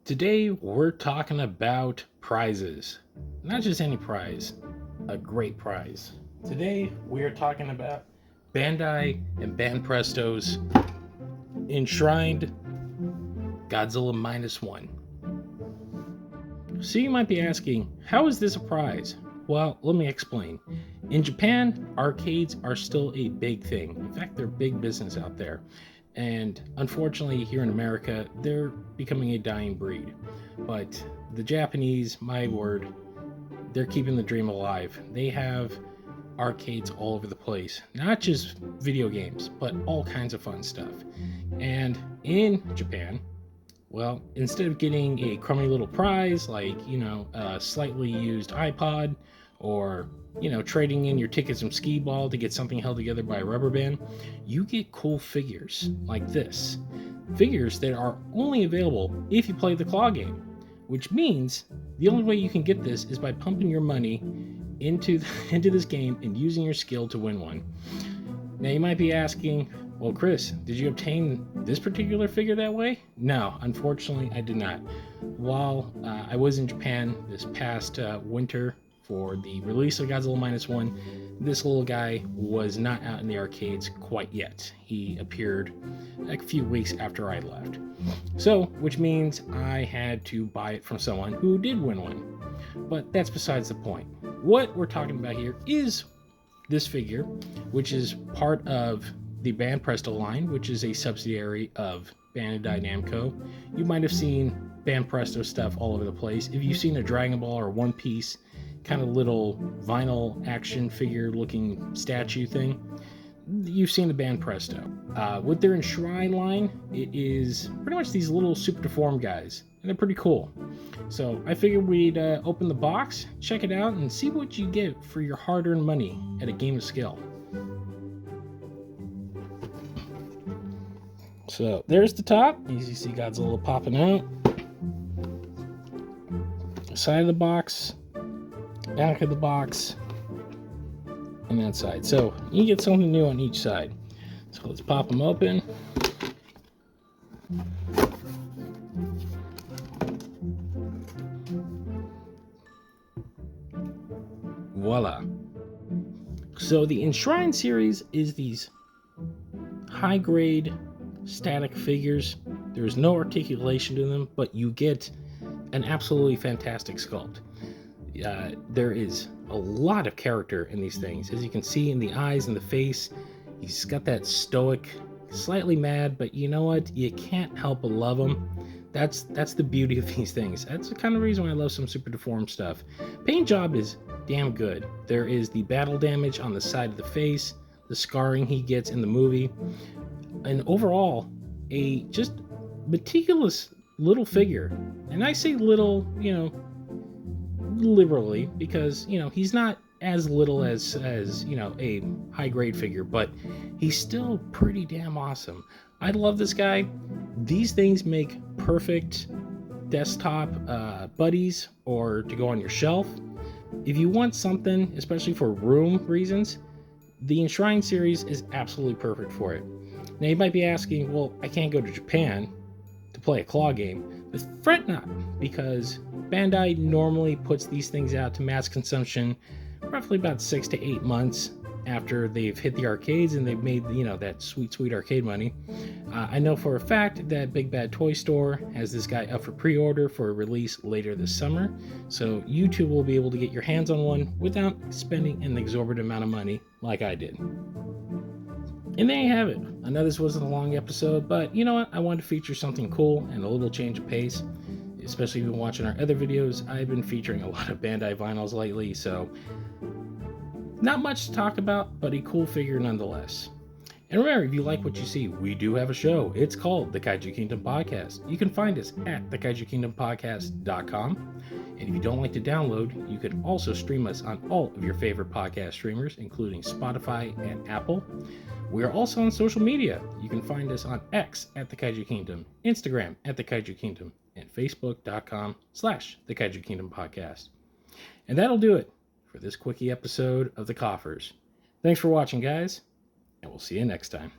Today we're talking about prizes. Not just any prize, a great prize. Today we are talking about Bandai and Banpresto's Enshrined Godzilla -1. So you might be asking, how is this a prize? Well, let me explain. In Japan, arcades are still a big thing. In fact, they're big business out there. And unfortunately, here in America, they're becoming a dying breed. But the Japanese, my word, they're keeping the dream alive. They have arcades all over the place. Not just video games, but all kinds of fun stuff. And in Japan, well, instead of getting a crummy little prize like, a slightly used iPod or, trading in your tickets from skee ball to get something held together by a rubber band, you get cool figures like this. Figures that are only available if you play the claw game, which means the only way you can get this is by pumping your money into this game and using your skill to win one. Now you might be asking, well, Chris, did you obtain this particular figure that way? No, unfortunately, I did not. While I was in Japan this past winter for the release of Godzilla -1, this little guy was not out in the arcades quite yet. He appeared a few weeks after I left. So, which means I had to buy it from someone who did win one. But that's besides the point. What we're talking about here is this figure, which is part of the Banpresto line, which is a subsidiary of Bandai Namco. You might have seen Banpresto stuff all over the place. If you've seen a Dragon Ball or One Piece kind of little vinyl action figure looking statue thing, you've seen the Banpresto. With their Enshrined line, it is pretty much these little super deformed guys, and they're pretty cool. So I figured we'd open the box, check it out, and see what you get for your hard-earned money at a game of skill. So there's the top. As you see Godzilla popping out. Side of the box, back of the box, and that side. So you get something new on each side. So let's pop them open. Voila. So the Enshrined series is these high-grade static figures. There's no articulation to them, but you get an absolutely fantastic sculpt. There is a lot of character in these things. As you can see in the eyes and the face, he's got that stoic, slightly mad, but you know what? You can't help but love him. That's the beauty of these things. That's the kind of reason why I love some super deformed stuff. Paint job is damn good. There is the battle damage on the side of the face, the scarring he gets in the movie, and overall, a just meticulous little figure. And I say little, liberally, because, he's not as little as a high-grade figure, but he's still pretty damn awesome. I love this guy. These things make perfect desktop buddies or to go on your shelf. If you want something, especially for room reasons, the Enshrined series is absolutely perfect for it. Now you might be asking, well, I can't go to Japan to play a claw game, but fret not, because Bandai normally puts these things out to mass consumption roughly about 6 to 8 months after they've hit the arcades and they've made, that sweet arcade money. I know for a fact that Big Bad Toy Store has this guy up for pre-order for a release later this summer, so you too will be able to get your hands on one without spending an exorbitant amount of money like I did. And there you have it. I know this wasn't a long episode, but you know what? I wanted to feature something cool and a little change of pace. Especially if you've been watching our other videos, I've been featuring a lot of Bandai vinyls lately, so not much to talk about, but a cool figure nonetheless. And remember, if you like what you see, we do have a show. It's called The Kaiju Kingdom Podcast. You can find us at thekaijukingdompodcast.com. And if you don't like to download, you can also stream us on all of your favorite podcast streamers, including Spotify and Apple. We are also on social media. You can find us on X at The Kaiju Kingdom, Instagram at The Kaiju Kingdom, and Facebook.com/The Kaiju Kingdom Podcast. And that'll do it for this quickie episode of the Koffers. Thanks for watching, guys, and we'll see you next time.